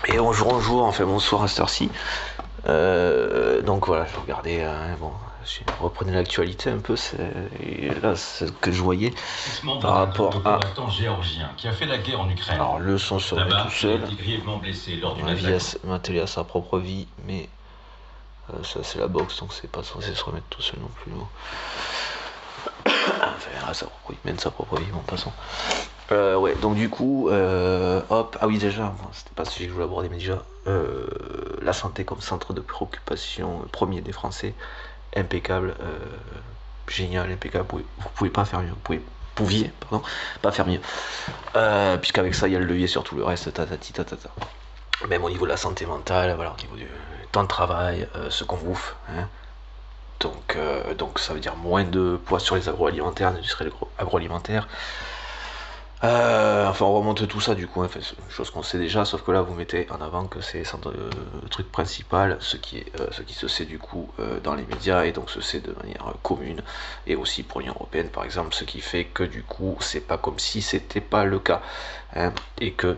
Et on joue, enfin bonsoir à cette heure-ci. Donc voilà, je regardais, bon, je reprenais l'actualité un peu, et là, c'est ce que je voyais par rapport à... combattant géorgien qui a fait la guerre en Ukraine. Alors le son se remet tout Là-bas, il a seul, été grièvement blessé lors d'une ma, attaque. ma télé a sa propre vie, mais ça c'est la boxe, donc c'est pas censé se remettre tout seul non plus. Non. Enfin, il mène sa propre vie, bon, passons. Ouais, donc du coup, hop, ah oui déjà, bon, c'était pas ce sujet que je voulais aborder, mais déjà, la santé comme centre de préoccupation premier des Français, impeccable, génial, impeccable, vous pouvez pas faire mieux, pouviez, pardon, pas faire mieux, puisqu'avec ça, il y a le levier sur tout le reste, tatati tatata. Même au niveau de la santé mentale, voilà, au niveau du temps de travail, ce qu'on bouffe, hein. Donc ça veut dire moins de poids sur les agroalimentaires, l'industrie agroalimentaire. Enfin, on remonte tout ça du coup, hein, c'est une chose qu'on sait déjà, sauf que là vous mettez en avant que c'est le truc principal, ce qui se sait du coup dans les médias et donc se sait de manière commune et aussi pour l'Union européenne par exemple, ce qui fait que du coup c'est pas comme si c'était pas le cas, hein, et que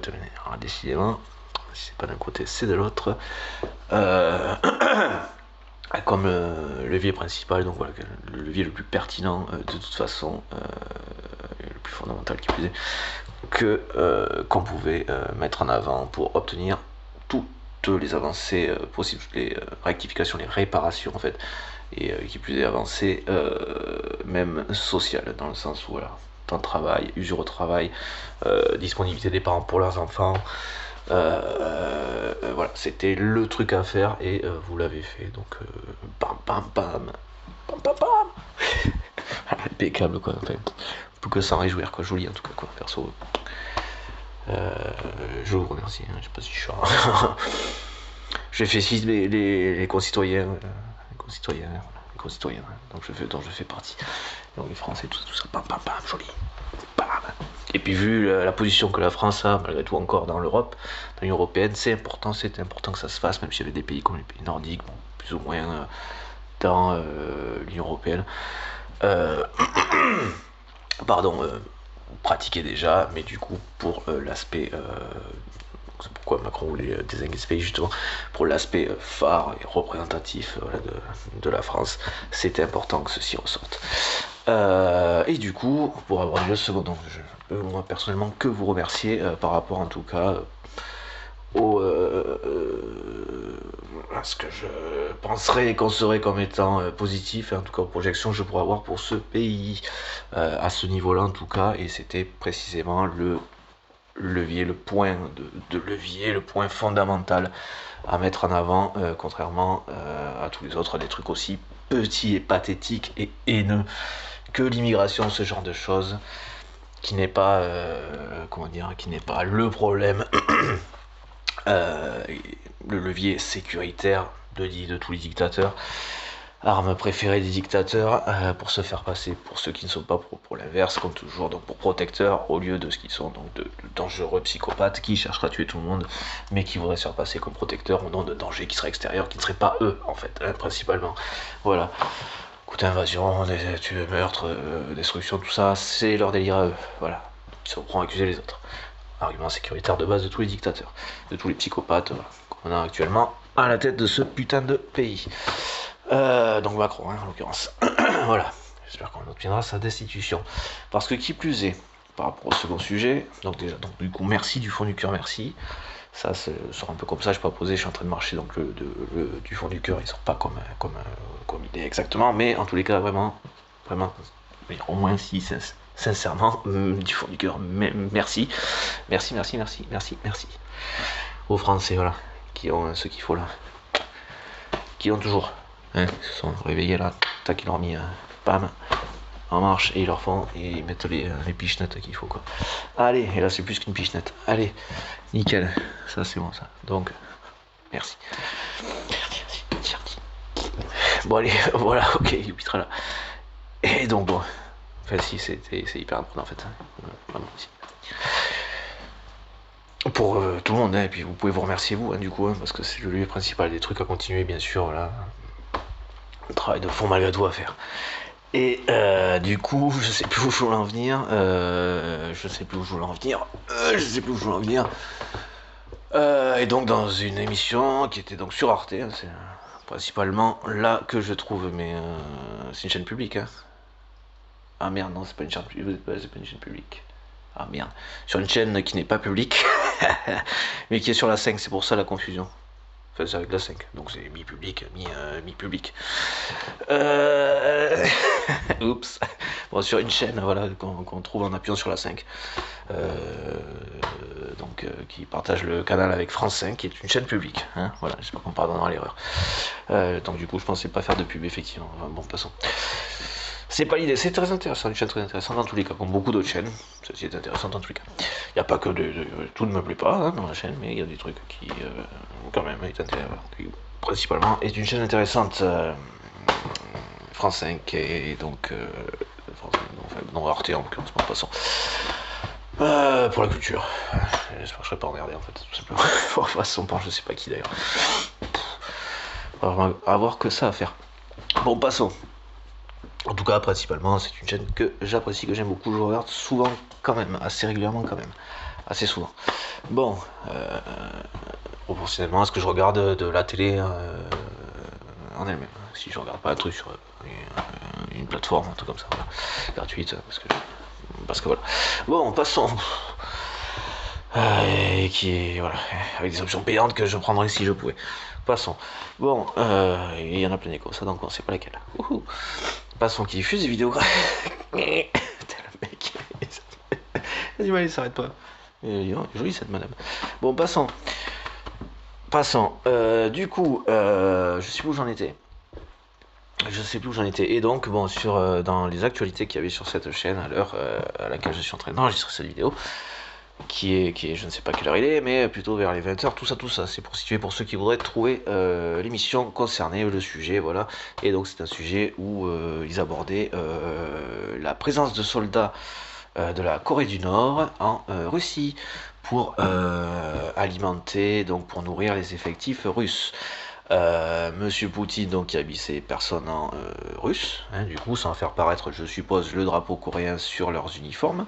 décidément, si c'est pas d'un côté c'est de l'autre. Comme levier principal, donc voilà, le levier le plus pertinent de toute façon, le plus fondamental qui plus est, qu'on pouvait mettre en avant pour obtenir toutes les avancées possibles, toutes les rectifications, les réparations en fait, et qui plus est avancées même sociales, dans le sens où voilà, temps de travail, usure au travail, disponibilité des parents pour leurs enfants. Voilà, c'était le truc à faire et vous l'avez fait. Donc, bam, bam, bam, bam, bam, bam. Impeccable quoi. Enfin, on peut que s'en réjouir quoi. Joli en tout cas quoi. Perso, je vous remercie. Hein. Je sais pas si je suis. J'ai fait suivre les concitoyens, les concitoyens. Donc dont je fais partie. Donc les Français, tout ça, bam, bam, bam, joli. Bam. Et puis vu la position que la France a, malgré tout encore dans l'Europe, dans l'Union Européenne, c'était important que ça se fasse, même s'il y avait des pays comme les pays nordiques, bon, plus ou moins dans l'Union Européenne. Pardon, pratiquer déjà, mais du coup pour l'aspect, c'est pourquoi Macron voulait désigner ce pays justement, pour l'aspect phare et représentatif de la France, c'était important que ceci ressorte. Et du coup, pour avoir le second, donc je peux moi personnellement que vous remercier par rapport en tout cas à ce que je penserais et concerais comme étant positif, et en tout cas aux projections que je pourrais avoir pour ce pays à ce niveau-là en tout cas, et c'était précisément le levier, le point de levier, le point fondamental à mettre en avant, contrairement à tous les autres, des trucs aussi petits et pathétiques et haineux que l'immigration, ce genre de choses, qui n'est pas, comment dire, qui n'est pas le problème, le levier sécuritaire de tous les dictateurs, arme préférée des dictateurs pour se faire passer pour ceux qui ne sont pas pour l'inverse, comme toujours, donc pour protecteurs au lieu de ce qu'ils sont, donc de dangereux psychopathes qui chercheraient à tuer tout le monde, mais qui voudraient se faire passer comme protecteurs au nom de dangers qui seraient extérieurs, qui ne seraient pas eux en fait, hein, principalement. Voilà. Écoute, invasion, meurtre, destruction, tout ça, c'est leur délire à eux. Voilà. Ils se reprend à accuser les autres. Argument sécuritaire de base de tous les dictateurs, de tous les psychopathes qu'on a actuellement à la tête de ce putain de pays. Donc Macron, hein, en l'occurrence. Voilà. J'espère qu'on obtiendra sa destitution. Parce que qui plus est, par rapport au second sujet, donc déjà, donc du coup, merci du fond du cœur, merci. Ça sort un peu comme ça, je peux pas poser, je suis en train de marcher, donc du fond du cœur, il sort pas comme il est exactement, mais en tous les cas, vraiment, au moins si, sincèrement, du fond du cœur, merci. Merci, merci, merci, merci, merci. Aux Français, voilà, qui ont ce qu'il faut là. Qui ont toujours, hein, ils se sont réveillés là, tac, ils leur ont mis, bam, en marche, et ils leur font, et ils mettent les pichenettes qu'il faut, quoi. Allez, et là c'est plus qu'une pichenette. Allez, nickel, ça c'est bon ça. Donc, merci. Merci. Bon allez, voilà, ok, il pitera là. Et donc bon, enfin si, c'est hyper important en fait. Vraiment, si. Pour tout le monde, hein, et puis vous pouvez vous remercier vous, hein, du coup, hein, parce que c'est le lieu principal des trucs à continuer, bien sûr, là. Un travail de fond malgré tout à faire. Et du coup, je sais plus où je voulais en venir. Et donc dans une émission qui était donc sur Arte, hein, c'est principalement là que je trouve, mais c'est une chaîne publique. Hein. Ah merde, non, c'est pas une chaîne publique. C'est pas une chaîne publique. Ah merde. Sur une chaîne qui n'est pas publique, mais qui est sur la 5, c'est pour ça la confusion. Enfin, c'est avec la 5, donc c'est mi-public, mi-public. Oups. Bon, sur une chaîne, voilà, qu'on trouve en appuyant sur la 5. Donc, qui partage le canal avec France 5, qui est une chaîne publique. Hein, voilà, j'espère qu'on pardonnera l'erreur. Donc, du coup, je pensais pas faire de pub, effectivement. Bon, passons. C'est pas l'idée, c'est très intéressant, une chaîne très intéressante dans tous les cas, comme beaucoup d'autres chaînes, celle-ci est intéressante dans tous les cas. Il n'y a pas que tout ne me plaît pas hein, dans la chaîne, mais il y a des trucs qui, quand même, est intéressant, qui, principalement, est une chaîne intéressante, France 5, et donc, France 5, enfin, non, Arte en l'occurrence, de toute façon. Pour la culture. J'espère que je serai pas emmerdé en fait, tout simplement. Pour la façon par je sais pas qui d'ailleurs. On va avoir que ça à faire. Bon, passons. En tout cas, principalement, c'est une chaîne que j'apprécie, que j'aime beaucoup. Je regarde souvent, quand même, assez régulièrement, quand même. Assez souvent. Bon, proportionnellement à ce que je regarde de la télé en elle-même. Si je regarde pas un truc sur une plateforme, un truc comme ça, voilà, gratuite, parce que voilà. Bon, passons. Qui est, voilà, avec des options payantes que je prendrais si je pouvais. Passons. Bon, il y en a plein d'écho, ça donc on sait pas laquelle. Passons, qui diffuse des vidéos. Le mec, il a du mal, il s'arrête pas. Jolie cette madame. Bon, passons. Passons. Du coup, je sais plus où j'en étais. Et donc, bon, dans les actualités qu'il y avait sur cette chaîne à l'heure à laquelle je suis en train d'enregistrer cette vidéo, qui est, je ne sais pas quelle heure il est, mais plutôt vers les 20h, tout ça, c'est pour situer pour ceux qui voudraient trouver l'émission concernée, le sujet, voilà. Et donc c'est un sujet où ils abordaient la présence de soldats de la Corée du Nord en Russie pour alimenter, donc pour nourrir les effectifs russes. Monsieur Poutine donc qui a mis ces personnes en russe, hein, du coup sans faire paraître, je suppose, le drapeau coréen sur leurs uniformes.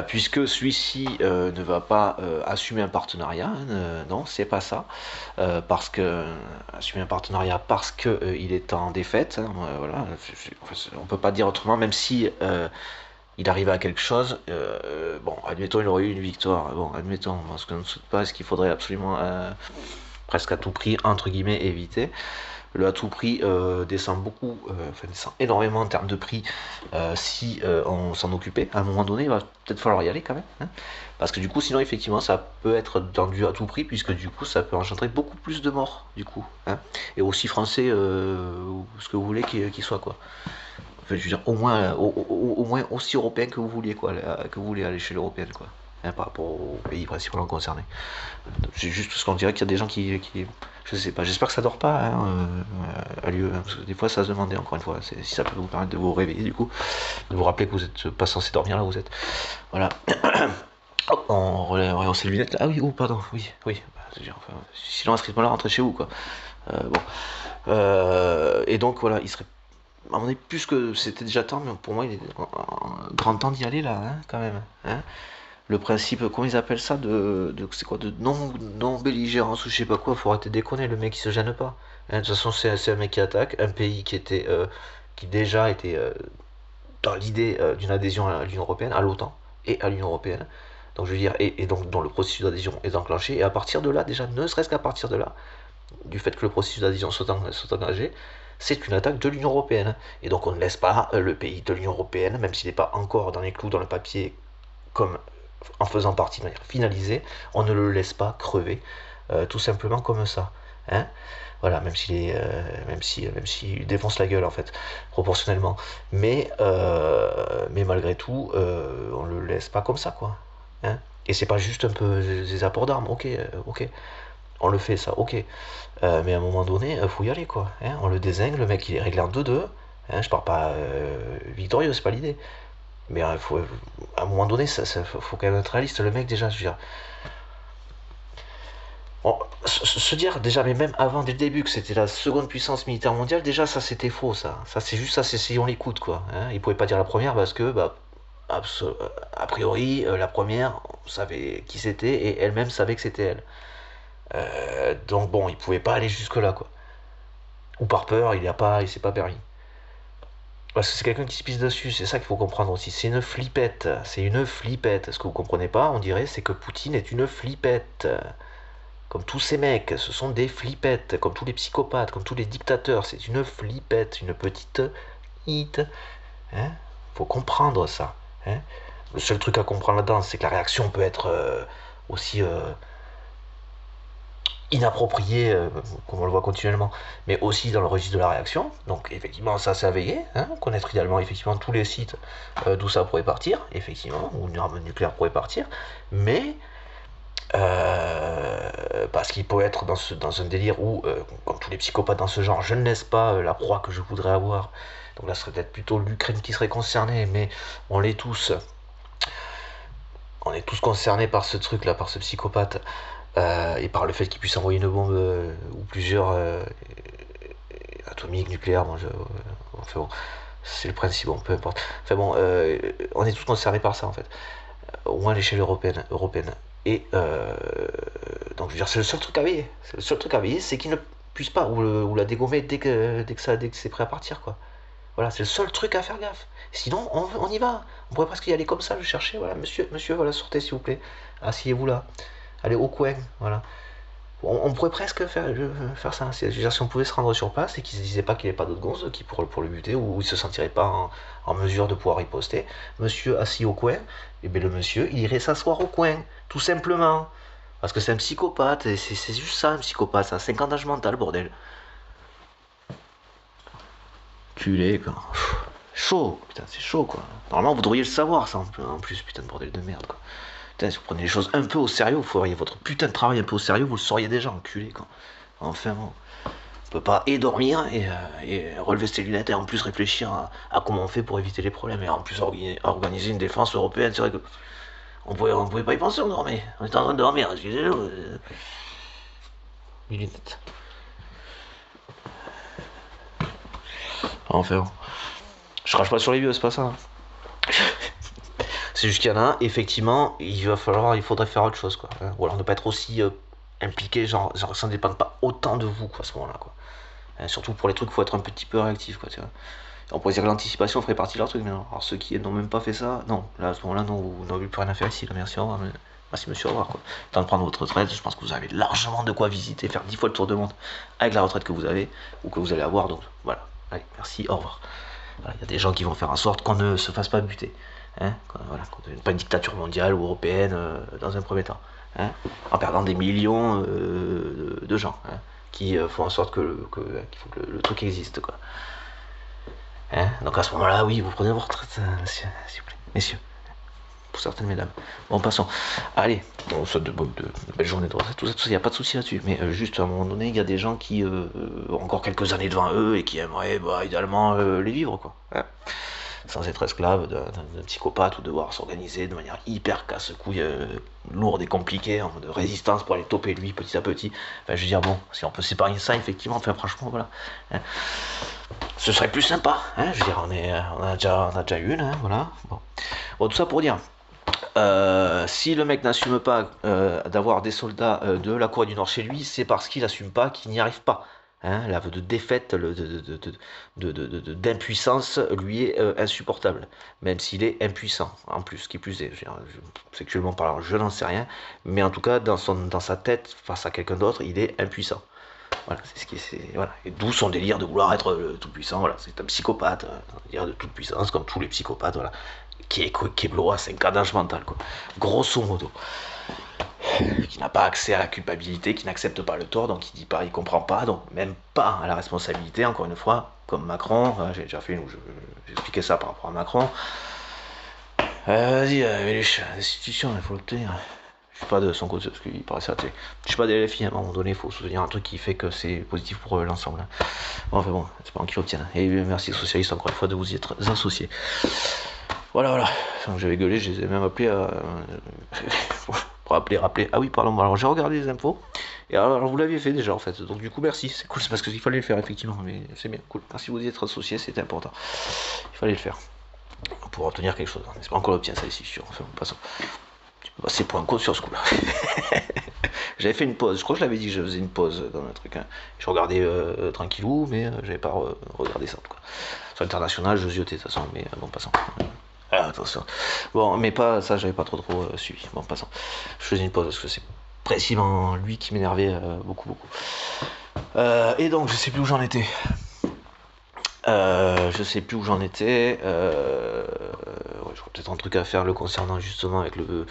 Puisque celui-ci ne va pas assumer un partenariat, hein, non, c'est pas ça, parce que assumer un partenariat parce que il est en défaite, hein, voilà, on peut pas dire autrement, même si il arrive à quelque chose, bon, admettons il aurait eu une victoire, bon, admettons, ce que je ne souhaite pas, ce qu'il faudrait absolument presque à tout prix entre guillemets éviter. Le à tout prix descend beaucoup, descend énormément en termes de prix si on s'en occupait. À un moment donné, il va peut-être falloir y aller quand même. Hein, parce que du coup, sinon, effectivement, ça peut être tendu à tout prix, puisque du coup, ça peut engendrer beaucoup plus de morts, du coup. Hein, et aussi français, ce que vous voulez qu'il soit, quoi. Enfin, je veux dire, au moins aussi européen que vous vouliez, quoi, que vous voulez à l'échelle européenne, quoi. Hein, par rapport aux pays principalement concernés. C'est juste parce qu'on dirait qu'il y a des gens qui je sais pas, j'espère que ça dort pas hein, à lieu, hein, parce que des fois ça se demandait encore une fois, si ça peut vous permettre de vous réveiller du coup, de vous rappeler que vous êtes pas censé dormir là où vous êtes. Voilà. Hop, on relance les lunettes là. Ah oui, oh pardon, oui. Enfin, sinon à ce rythme-là, rentrez chez vous quoi. Bon. Et donc voilà, il serait à mon avis plus que c'était déjà temps, mais pour moi il est grand temps d'y aller là, hein, quand même. Hein. Le principe, comment ils appellent ça, c'est quoi, de non belligérance ou je sais pas quoi, faut arrêter de déconner, le mec il se gêne pas. Hein, de toute façon c'est un mec qui attaque, un pays qui déjà était dans l'idée d'une adhésion à l'Union Européenne, à l'OTAN et à l'Union Européenne. Donc je veux dire, et donc dont le processus d'adhésion est enclenché, et à partir de là, déjà, ne serait-ce qu'à partir de là, du fait que le processus d'adhésion soit engagé, c'est une attaque de l'Union Européenne. Et donc on ne laisse pas le pays de l'Union Européenne, même s'il n'est pas encore dans les clous, dans le papier, comme en faisant partie de manière finalisée, on ne le laisse pas crever, tout simplement comme ça. Hein, voilà, même s'il défonce la gueule en fait, proportionnellement. Mais malgré tout, on le laisse pas comme ça, quoi. Hein, et c'est pas juste un peu des apports d'armes, ok, on le fait ça, ok. Mais à un moment donné, faut y aller, quoi. Hein, on le désingue, le mec il est réglé en 2-2. Hein, je pars pas victorieux, c'est pas l'idée. Mais faut, à un moment donné, faut quand même être réaliste. Le mec, déjà, je veux dire, se dire déjà, mais même avant, dès le début, que c'était la seconde puissance militaire mondiale, déjà, ça c'était faux, ça. Ça, c'est juste ça, c'est si on l'écoute, quoi. Hein, il pouvait pas dire la première parce que, bah, A priori, la première, on savait qui c'était et elle-même savait que c'était elle. Donc bon, il pouvait pas aller jusque là, quoi. Ou par peur, il s'est pas permis. Parce que c'est quelqu'un qui se pisse dessus, c'est ça qu'il faut comprendre aussi. C'est une flippette, c'est une flippette. Ce que vous comprenez pas, on dirait, c'est que Poutine est une flippette. Comme tous ces mecs, ce sont des flippettes, comme tous les psychopathes, comme tous les dictateurs, c'est une flippette, une petite hit. Hein, faut comprendre ça. Hein. Le seul truc à comprendre là-dedans, c'est que la réaction peut être aussi inappropriée, comme on le voit continuellement, mais aussi dans le registre de la réaction. Donc effectivement, ça c'est à veiller. Hein, connaître idéalement effectivement tous les sites d'où ça pourrait partir, effectivement, où une arme nucléaire pourrait partir, mais parce qu'il peut être dans un délire où, comme tous les psychopathes dans ce genre, je ne laisse pas la proie que je voudrais avoir. Donc là, ce serait peut-être plutôt l'Ukraine qui serait concernée, mais on l'est tous. On est tous concernés par ce truc-là, par ce psychopathe, et par le fait qu'il puisse envoyer une bombe ou plusieurs atomiques, nucléaires. Enfin bon, c'est le principe, bon, peu importe. Enfin bon, on est tous concernés par ça en fait, au moins à l'échelle européenne. Et donc je veux dire, c'est le seul truc à veiller. C'est le seul truc à veiller, c'est qu'il ne puisse pas ou la dégommer dès que c'est prêt à partir, quoi. Voilà, c'est le seul truc à faire gaffe. Sinon, on y va. On pourrait presque y aller comme ça, le chercher. Voilà, monsieur, voilà, sortez s'il vous plaît. Asseyez-vous là. Allez au coin, voilà. On pourrait presque faire ça. Je veux dire, si on pouvait se rendre sur place et qu'il ne se disait pas qu'il n'y avait pas d'autres gonzes qui pour le buter ou il ne se sentirait pas en mesure de pouvoir riposter, monsieur assis au coin, et bien le monsieur, il irait s'asseoir au coin, tout simplement. Parce que c'est un psychopathe, et c'est juste ça un psychopathe, ça a 5 ans d'âge mental, bordel. Culé, quoi. Chaud, putain, c'est chaud, quoi. Normalement, vous devriez le savoir, ça, en plus, putain de bordel de merde, quoi. Putain, si vous prenez les choses un peu au sérieux, vous feriez votre putain de travail un peu au sérieux, vous le sauriez déjà, enculé, quoi. Enfin, bon. On peut pas et dormir et relever ses lunettes et en plus réfléchir à comment on fait pour éviter les problèmes et en plus organiser une défense européenne. C'est vrai que on pouvait pas y penser, on dormait. On était en train de dormir, excusez-nous. Les lunettes. Enfin, bon. Je crache pas sur les vieux, c'est pas ça. C'est juste qu'il y en a, effectivement, il faudrait faire autre chose, quoi. Ou alors ne pas être aussi impliqué, genre ça ne dépend pas autant de vous, quoi, à ce moment-là, quoi. Surtout pour les trucs, il faut être un petit peu réactif, quoi, tu vois. On pourrait dire que l'anticipation ferait partie de leur truc, mais non. Alors ceux qui n'ont même pas fait ça, non, là, à ce moment-là, non, vous n'avez plus rien à faire ici, là, merci, au revoir. Merci monsieur, au revoir, quoi. Temps de prendre votre retraite, je pense que vous avez largement de quoi visiter, faire 10 fois le tour de monde avec la retraite que vous avez, ou que vous allez avoir, donc voilà. Allez, merci, au revoir. Voilà, il y a des gens qui vont faire en sorte qu'on ne se fasse pas buter. Hein, qu'on ne devienne pas une dictature mondiale ou européenne dans un premier temps. Hein, en perdant des millions de gens hein, qui font en sorte qu'il faut que le truc existe. Quoi. Hein, donc à ce moment-là, oui, vous prenez votre retraite, monsieur, s'il vous plaît. Messieurs. Pour certaines mesdames. Bon, passons. Allez, on souhaite de belles journées de retraite, tout ça, il n'y a pas de souci là-dessus. Mais juste à un moment donné, il y a des gens qui ont encore quelques années devant eux et qui aimeraient idéalement les vivre, quoi. Hein, sans être esclave d'un psychopathe ou devoir s'organiser de manière hyper casse-couille, lourde et compliquée, en mode de résistance pour aller toper lui petit à petit. Enfin, je veux dire, bon, si on peut séparer ça, effectivement, enfin, franchement, voilà. Hein. Ce serait plus sympa, hein, je veux dire, on a déjà une, hein, voilà. Bon, tout ça pour dire, si le mec n'assume pas d'avoir des soldats de la Corée du Nord chez lui, c'est parce qu'il n'assume pas qu'il n'y arrive pas. Hein, l'aveu de défaite, d'impuissance lui est insupportable, même s'il est impuissant, en plus, qui plus est. Sexuellement parlant, je n'en sais rien, mais en tout cas, dans sa tête, face à quelqu'un d'autre, il est impuissant. Voilà, voilà. Et d'où son délire de vouloir être tout puissant. Voilà, c'est un psychopathe, un délire de toute puissance, comme tous les psychopathes, voilà, qui est bloqué à 5 d'âge mental, quoi. Grosso modo. Qui n'a pas accès à la culpabilité, qui n'accepte pas le tort, donc il dit pas, il comprend pas, donc même pas à la responsabilité, encore une fois, comme Macron, j'ai déjà fait j'ai expliqué ça par rapport à Macron. Vas-y, Méluche, l'institution, il faut l'obtenir. Je suis pas de son côté, parce qu'il paraît ça, je suis pas des LFI, à un moment donné, il faut soutenir un truc qui fait que c'est positif pour l'ensemble. Bon, enfin bon, c'est pas qu'ils l'obtiennent. Et merci aux socialistes, encore une fois, de vous y être associés. Voilà. Donc j'avais gueulé, je les ai même appelés à... pour rappeler. Ah oui, pardon, alors j'ai regardé les infos. Et alors vous l'aviez fait déjà en fait. Donc du coup merci, c'est cool, c'est parce qu'il fallait le faire effectivement. Mais c'est bien, cool. Merci de vous y être associés, c'était important. Il fallait le faire. pour obtenir quelque chose. C'est pas encore l'obtient, ça ici, sûr. Enfin, passons. Tu peux passer pour un con sur ce coup-là. J'avais fait une pause, je crois que je l'avais dit que je faisais une pause dans le truc. Hein. Je regardais tranquillou, mais j'avais pas regardé ça en tout cas. Sur l'international, je ziotais de toute façon, mais bon, passons. Ah, attention. Bon, mais pas ça, j'avais pas trop suivi. Bon, passons. Je faisais une pause parce que c'est précisément lui qui m'énervait beaucoup. Et donc, je sais plus où j'en étais. Je sais plus où j'en étais. Ouais, je crois peut-être un truc à faire le concernant justement avec le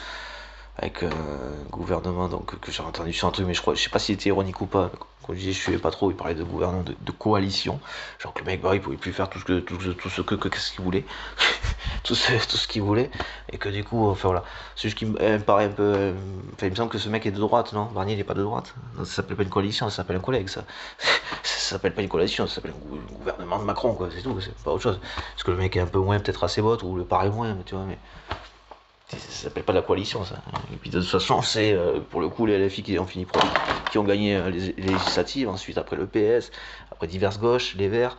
gouvernement donc que j'ai entendu sur un truc, mais je sais pas s'il était ironique ou pas. Quand je disais je suivais pas trop, il parlait de gouvernement de coalition, genre que le mec il pouvait plus faire tout ce qu'est-ce qu'il voulait, tout ce qu'il voulait, et que du coup enfin voilà, c'est juste qu'il me paraît un peu, enfin il me semble que ce mec est de droite, non? Barnier il est pas de droite, non, ça s'appelle pas une coalition, ça s'appelle un collègue ça. Ça s'appelle pas une coalition, ça s'appelle un gouvernement de Macron quoi, c'est tout, c'est pas autre chose. Parce que le mec est un peu moins peut-être à ses bottes ou le paraît moins, mais tu vois, mais ça s'appelle pas la coalition ça. Et puis de toute façon c'est pour le coup les LFI qui ont fini qui ont gagné les législatives, ensuite après le PS, après diverses gauches, les Verts.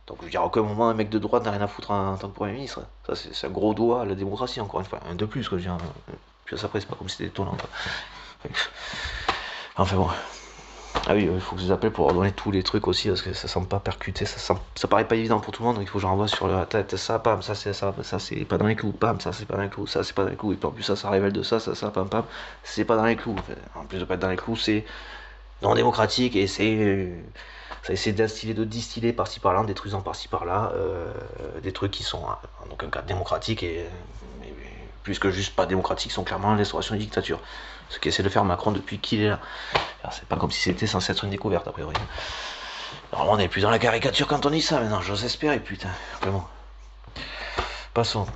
Donc je veux dire à aucun moment un mec de droite n'a rien à foutre en tant que Premier ministre. Ça c'est un gros doigt à la démocratie encore une fois, un de plus quoi, je veux dire. Puis après c'est pas comme si c'était étonnant quoi. Enfin bon. Ah oui, il faut que je les appelle pour leur donner tous les trucs aussi, parce que ça semble pas percuté, ça paraît pas évident pour tout le monde, donc il faut que j'envoie sur la tête, ça, pam, ça c'est pas dans les clous, pam, ça c'est pas dans les clous, ça c'est pas dans les clous, et puis en plus ça révèle de ça, pam, pam, c'est pas dans les clous. En plus de pas être dans les clous, c'est non démocratique, et ça essaie de distiller par-ci par-là, en détruisant par-ci par-là, des trucs qui sont en aucun cas démocratiques, et plus que juste pas démocratiques, sont clairement l'instauration de dictature. Ce qu'essaie de faire Macron depuis qu'il est là. Alors, c'est pas comme si c'était censé être une découverte, a priori. Normalement, on n'est plus dans la caricature quand on dit ça, maintenant, j'ose espérer, putain. Vraiment. Passons.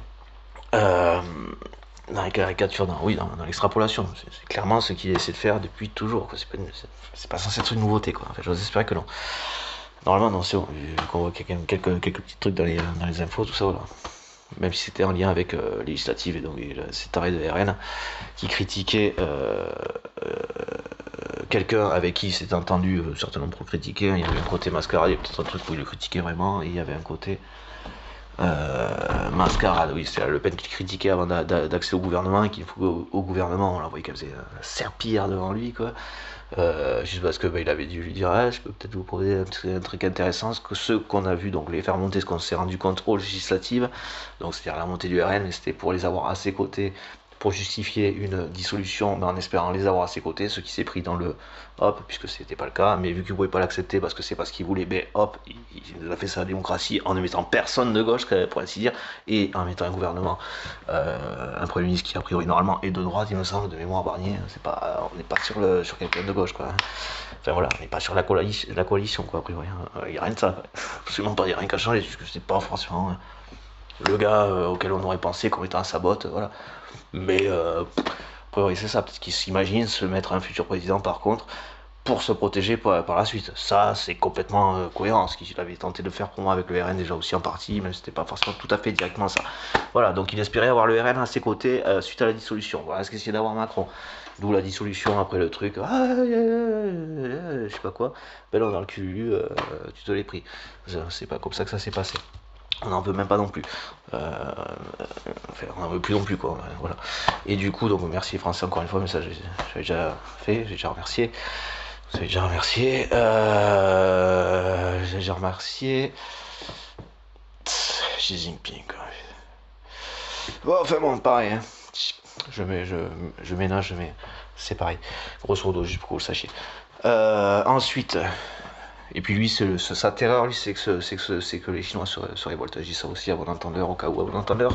Dans la caricature, oui, dans l'extrapolation. C'est clairement ce qu'il essaie de faire depuis toujours. C'est pas censé être une nouveauté, quoi. Enfin, j'ose espérer que non. Normalement, non, c'est bon. On voit quelques petits trucs dans les infos, tout ça, voilà. Même si c'était en lien avec législative et donc cet arrêt de RN qui critiquait quelqu'un avec qui il s'était entendu certainement pour critiquer. Il y avait un côté mascarade, il y avait peut-être un truc où il le critiquait vraiment, et il y avait un côté mascarade, oui, c'est Le Pen qui le critiquait avant d'accéder au gouvernement, et qu'il faut au gouvernement, on la voyait qu'elle faisait serpillière devant lui, quoi. Juste parce que il avait dû lui dire je peux peut-être vous proposer un truc intéressant, ce qu'on a vu, donc les faire monter, ce qu'on s'est rendu compte aux législatives, donc c'est-à-dire la montée du RN, mais c'était pour les avoir à ses côtés pour justifier une dissolution, mais en espérant les avoir à ses côtés, ce qui s'est pris dans le hop, puisque c'était pas le cas, mais vu qu'il ne pouvait pas l'accepter parce que c'est pas ce qu'il voulait, ben hop, il a fait sa démocratie en ne mettant personne de gauche, pour ainsi dire, et en mettant un gouvernement, un Premier ministre qui a priori normalement est de droite, il me semble, de mémoire. Barnier, on n'est pas sur quelqu'un de gauche, quoi. Enfin voilà, on n'est pas sur la coalition, quoi, a priori. Il n'y a rien de ça, absolument pas, il n'y a rien qu'à changer, puisque c'est pas forcément le gars auquel on aurait pensé comme étant à sa botte, voilà. Mais a priori c'est ça, peut-être qu'il s'imagine se mettre un futur président par contre pour se protéger par la suite. Ça c'est complètement cohérent, ce qu'il avait tenté de faire pour moi avec le RN déjà aussi en partie, même si c'était pas forcément tout à fait directement ça. Voilà, donc il espérait avoir le RN à ses côtés suite à la dissolution. Voilà ce qu'essayait d'avoir Macron. D'où la dissolution après le truc, je sais pas quoi. Ben là dans le cul, tu te l'es pris. C'est pas comme ça que ça s'est passé. On n'en veut même pas non plus. Enfin, on n'en veut plus non plus, quoi. Voilà. Et du coup, donc merci les Français encore une fois, mais ça j'avais déjà fait, j'ai déjà remercié. Vous avez déjà remercié. J'ai déjà remercié. Xi Jinping. Bon, enfin bon, pareil. Hein. Je ménage, mais c'est pareil. Grosso modo, juste pour que vous le sachiez. Ensuite. Et puis lui, sa terreur, lui, c'est que les Chinois se révoltent. Je dis ça aussi à bon entendeur, au cas où à bon entendeur.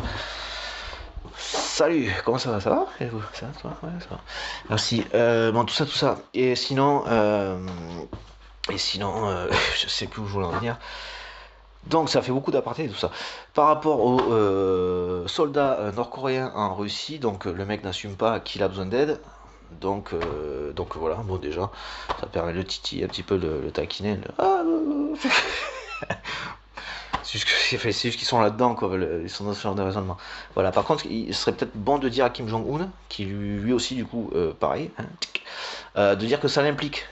Salut, comment ça va? Ça va? Et vous? Ça va, toi? Ouais, ça va. Merci. Bon, tout ça. Et sinon, je sais plus où je voulais en venir. Donc ça fait beaucoup d'apartés tout ça. Par rapport aux soldats nord-coréens en Russie, donc le mec n'assume pas qu'il a besoin d'aide. Donc voilà, bon déjà, ça permet de titiller un petit peu le taquiner. C'est juste qu'ils sont là-dedans, quoi. Ils sont dans ce genre de raisonnement. Voilà. Par contre, il serait peut-être bon de dire à Kim Jong-un, qui lui aussi du coup pareil, hein, de dire que ça l'implique.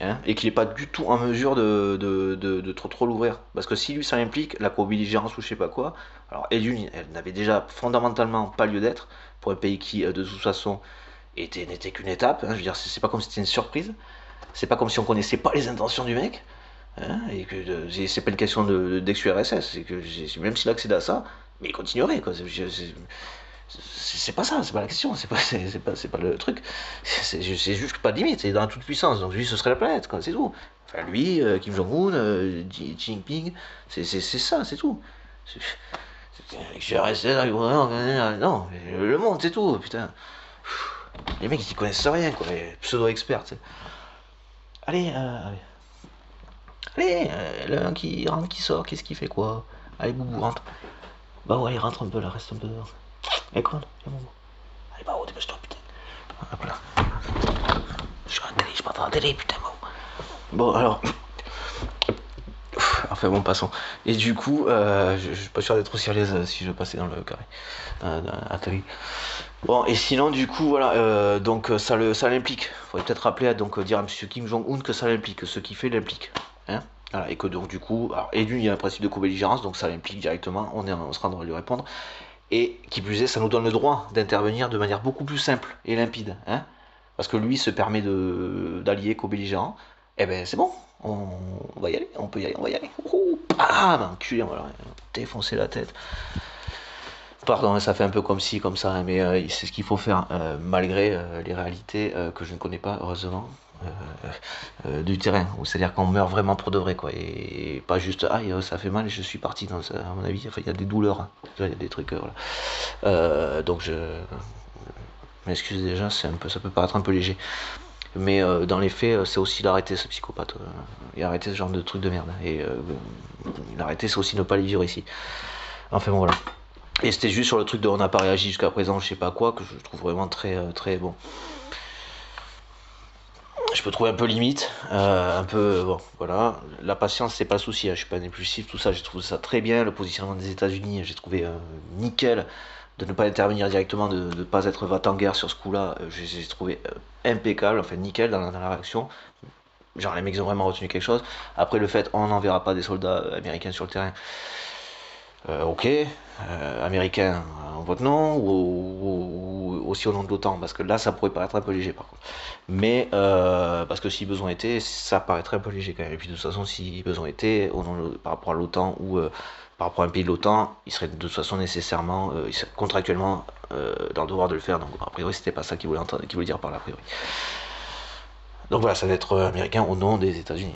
hein, et qu'il n'est pas du tout en mesure de trop l'ouvrir. Parce que si lui ça implique la co-belligérance ou je sais pas quoi, alors elle n'avait déjà fondamentalement pas lieu d'être pour un pays qui, de toute façon, n'était qu'une étape. Hein, je veux dire, c'est pas comme si c'était une surprise. C'est pas comme si on connaissait pas les intentions du mec. Hein, et que c'est pas une question d'ex-URSS. C'est que même s'il accède à ça, mais il continuerait. Quoi. C'est pas ça, c'est pas la question, c'est pas le truc. C'est juste pas de limite, c'est dans la toute puissance. Donc lui, ce serait la planète, quoi, c'est tout. Enfin, lui, Kim Jong-un, Xi Jinping, c'est ça, c'est tout. Je vais rester là, non, le monde, c'est tout, putain. Les mecs, ils connaissent rien, quoi, les pseudo-experts, tu sais. Allez, allez, l'un qui rentre, qui sort, qu'est-ce qu'il fait, quoi? Allez, Boubou, rentre. Bah ouais, rentre un peu là, reste un peu dehors. Écoute, viens, Boubou. Allez, bah, oh, dépêche-toi, putain. Hop là. Je suis à la télé, je parle à la télé, putain, bon, alors. Enfin bon, passons. Et du coup, je suis pas sûr d'être aussi à l'aise si je passais dans le carré. À télé. Bon, et sinon, du coup, voilà, donc ça l'implique. Faudrait peut-être rappeler à dire à M. Kim Jong-un que ça l'implique, que ce qu'il fait l'implique. Hein, voilà, et que donc, du coup, alors, et lui, il y a un principe de co-belligérance, donc ça l'implique directement, on sera en droit de lui répondre. Et qui plus est, ça nous donne le droit d'intervenir de manière beaucoup plus simple et limpide. Hein, parce que lui se permet d'allier co-belligérant. Eh ben, c'est bon, on va y aller, on peut y aller, on va y aller. Ah, ben, enculé, on va leur défoncer la tête. Pardon, ça fait un peu comme ci, comme ça, hein, mais c'est ce qu'il faut faire, malgré les réalités que je ne connais pas, heureusement, du terrain. C'est-à-dire qu'on meurt vraiment pour de vrai, quoi. Et pas juste, ah, ça fait mal et je suis parti. Non, ça, à mon avis, enfin, il y a des douleurs, hein. Il y a des trucs, voilà. Donc je m'excuse déjà, ça peut paraître un peu léger. Mais dans les faits, c'est aussi d'arrêter ce psychopathe. Et arrêter ce genre de truc de merde. Et l'arrêter, c'est aussi ne pas les vivre ici. Enfin bon, voilà. Et c'était juste sur le truc de on n'a pas réagi jusqu'à présent, je sais pas quoi, que je trouve vraiment très bon. Je peux trouver un peu limite, un peu bon, voilà. La patience, c'est pas le souci, hein, je suis pas impulsif, tout ça, j'ai trouvé ça très bien. Le positionnement des États-Unis, j'ai trouvé nickel. De ne pas intervenir directement, de ne pas être va-t-en-guerre sur ce coup-là, j'ai trouvé impeccable, enfin nickel dans la réaction. Genre les mecs ont vraiment retenu quelque chose. Après le fait, on n'enverra pas des soldats américains sur le terrain. Ok, américain en votre nom ou aussi au nom de l'OTAN, parce que là ça pourrait paraître un peu léger par contre. Mais parce que si besoin était, ça paraîtrait un peu léger quand même. Et puis de toute façon, si besoin était, par rapport à l'OTAN ou par rapport à un pays de l'OTAN, il serait de toute façon nécessairement, il serait contractuellement dans le devoir de le faire. Donc a priori, c'était pas ça qu'il voulait dire par là, a priori. Donc voilà, ça va être américain au nom des États-Unis.